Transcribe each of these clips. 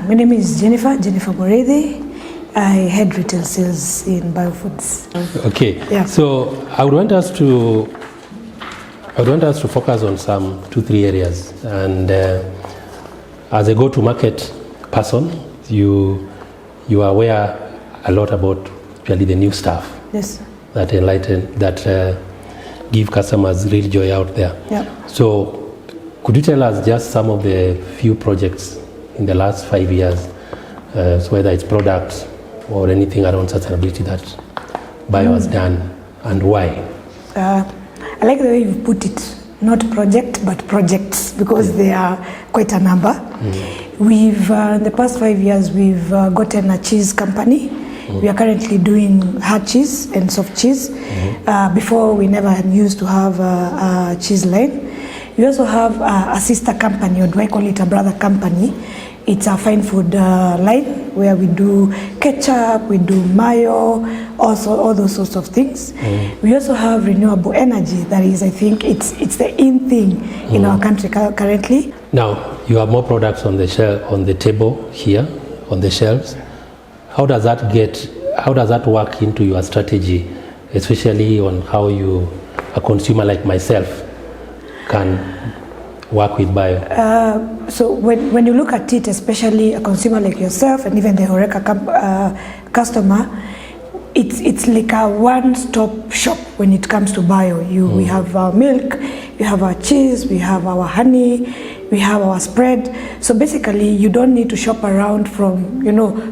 My name is Jennifer Morethi. I head retail sales in Biofoods. Okay. Yeah. So I would want us to focus on some 2-3 areas. And as a go-to-market person, you are aware a lot about really the new stuff. Yes. That enlighten, that give customers real joy out there. Yeah. So could you tell us just some of the few projects in the last 5 years, so whether it's products or anything around sustainability that Bio has done, and why? I like the way you put it, not project, but projects, because they are quite a number. We've, in the past 5 years, we've gotten a cheese company. We are currently doing hard cheese and soft cheese. Before, we never used to have a cheese line. We also have a sister company, or do I call it a brother company? It's a fine food line where we do ketchup, we do mayo, also all those sorts of things. We also have renewable energy. That is, I think, it's the in thing in our country currently. Now you have more products on the table here, on the shelves. How does that work into your strategy, especially on how a consumer like myself, can work with Bio? So when you look at it, especially a consumer like yourself and even the HoReCa customer, it's like a one-stop shop when it comes to Bio. We have our milk, we have our cheese, we have our honey, we have our spread. So basically, you don't need to shop around from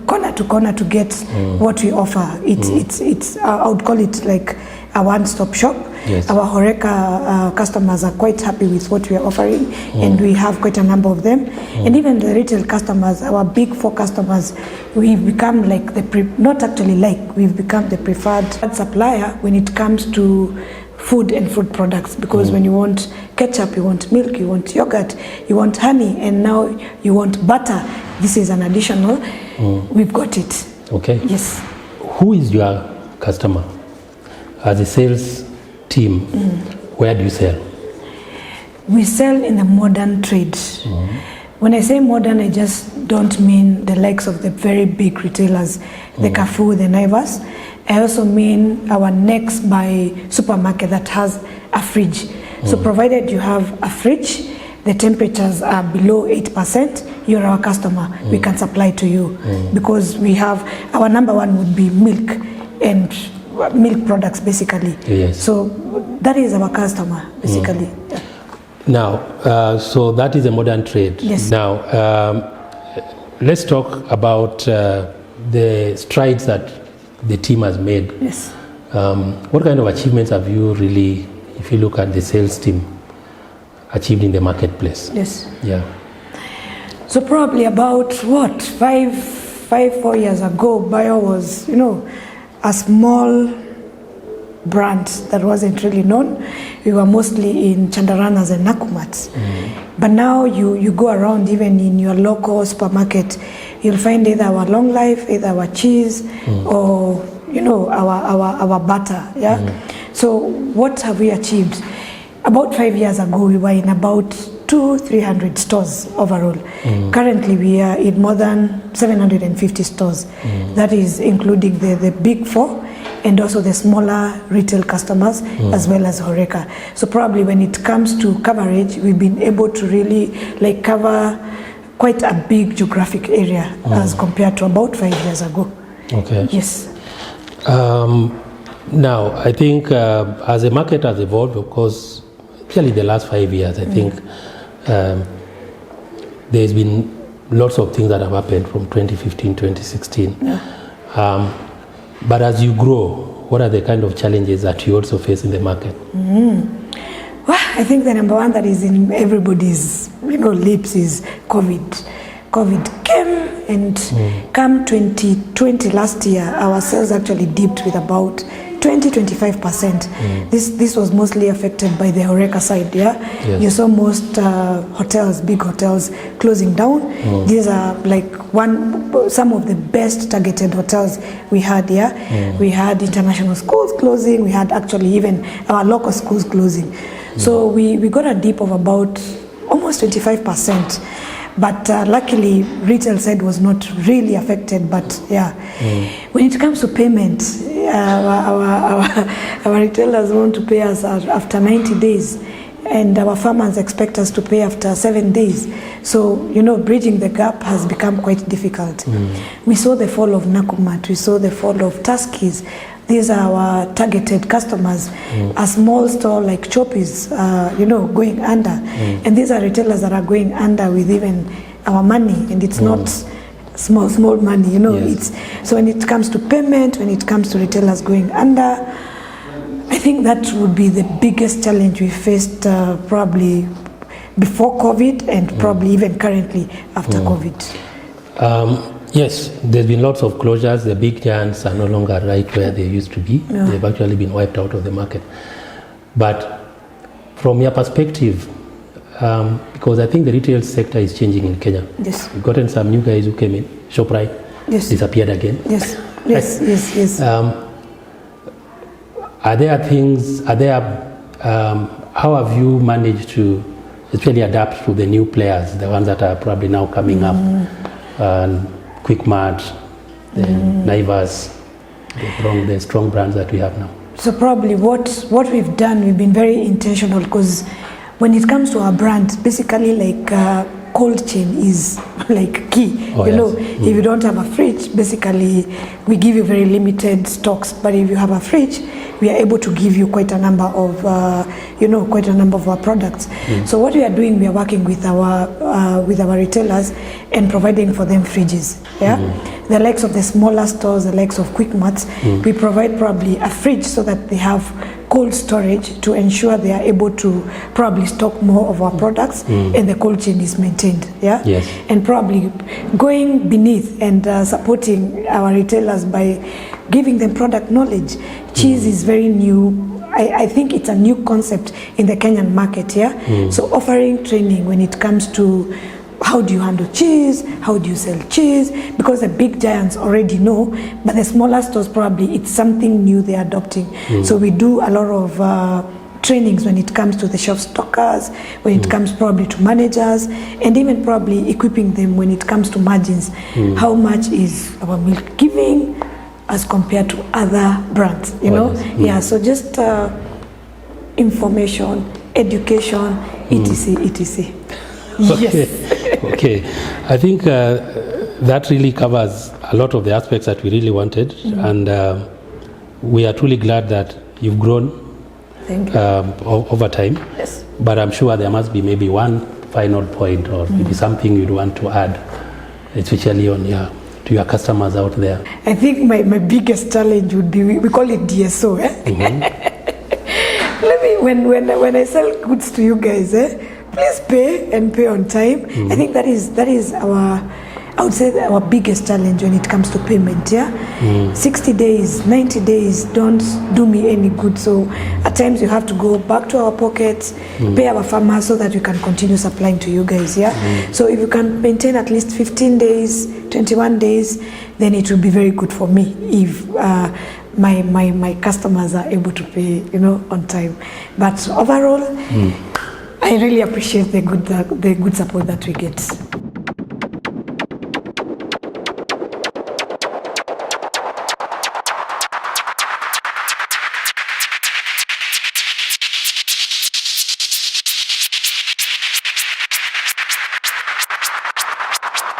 corner to corner to get what we offer. It's I would call it like a one-stop shop. Yes. Our HoReCa customers are quite happy with what we are offering, and we have quite a number of them. And even the retail customers, our big 4 customers, we've become like we've become the preferred supplier when it comes to food and food products, because when you want ketchup, you want milk, you want yogurt, you want honey, and now you want butter, this is an additional, we've got it. Okay. Yes. Who is your customer? As a sales team, where do you sell? We sell in the modern trade. When I say modern, I just don't mean the likes of the very big retailers, the Carrefour, the Naivas. I also mean our next by supermarket that has a fridge. So provided you have a fridge, the temperatures are below 8%, you're our customer. We can supply to you because we have, our number one would be milk and milk products basically. Yes. So that is our customer basically. Yeah. Now, so that is a modern trade. Yes. Now, let's talk about the strides that the team has made. Yes. What kind of achievements have you really, if you look at the sales team, achieved in the marketplace? Yes. Yeah. So probably about 4 years ago, Bio was, a small brand that wasn't really known. We were mostly in Chandaranas and Nakumats. But now you go around, even in your local supermarket, you'll find either our long life, either our cheese, or our butter. Yeah. So what have we achieved? About 5 years ago, we were in about 200-300 stores overall. Currently, we are in more than 750 stores. That is including the big 4 and also the smaller retail customers as well as HoReCa. So probably when it comes to coverage, we've been able to really cover quite a big geographic area as compared to about 5 years ago. Okay. Yes. Now, I think as the market has evolved, of course, especially the last 5 years, I think there's been lots of things that have happened from 2015, 2016. Yeah. But as you grow, what are the kind of challenges that you also face in the market? Well, I think the number one that is in everybody's lips is COVID. COVID came, and come 2020 last year, our sales actually dipped with about 20-25%. This was mostly affected by the HoReCa side. Yeah, yes. You saw most hotels, big hotels, closing down. These are some of the best targeted hotels we had. Yeah, we had international schools closing. We had actually even our local schools closing. So we got a dip of about almost 25%. But luckily, retail side was not really affected. But yeah, when it comes to payment, our retailers want to pay us after 90 days. And our farmers expect us to pay after 7 days. So, bridging the gap has become quite difficult. We saw the fall of Nakumatt, we saw the fall of Tuskies. These are our targeted customers. A small store like Choppies, going under. And these are retailers that are going under with even our money. And it's not small money, Yes. So when it comes to payment, when it comes to retailers going under, I think that would be the biggest challenge we faced probably before COVID and probably even currently after COVID. Yes, there's been lots of closures. The big giants are no longer right where they used to be. Yeah. They've actually been wiped out of the market. But from your perspective, because I think the retail sector is changing in Kenya. Yes. We've gotten some new guys who came in. ShopRite disappeared again. Yes. How have you managed to especially adapt to the new players, the ones that are probably now coming up, Quickmart, the Naivas, the strong brands that we have now? So probably what we've done, we've been very intentional, because when it comes to our brand, basically like cold chain is like key. If you don't have a fridge, basically we give you very limited stocks. But if you have a fridge, we are able to give you quite a number of our products. So what we are doing, we are working with our retailers and providing for them fridges. The likes of the smaller stores, the likes of Quickmart, we provide probably a fridge so that they have cold storage to ensure they are able to probably stock more of our products and the cold chain is maintained. Yes. And probably going beneath and supporting our retailers by giving them product knowledge. Cheese is very new. I think it's a new concept in the Kenyan market. So offering training when it comes to how do you handle cheese, how do you sell cheese, because the big giants already know, but the smaller stores probably it's something new they're adopting. So we do a lot of trainings when it comes to the shelf stockers, when it comes probably to managers, and even probably equipping them when it comes to margins. How much is our milk giving as compared to other brands, so just information, education, etc. Yes. Okay. I think that really covers a lot of the aspects that we really wanted, and we are truly glad that you've grown over time. Yes. But I'm sure there must be maybe one final point or maybe something you'd want to add, especially to your customers out there. I think my biggest challenge would be, we call it DSO. When I sell goods to you guys, please pay and pay on time. I think that is our biggest challenge when it comes to payment. 60 days, 90 days don't do me any good. So at times you have to go back to our pockets, pay our farmers so that we can continue supplying to you guys. So if you can maintain at least 15 days, 21 days, then it will be very good for me if my customers are able to pay on time. But overall, I really appreciate the good support that we get.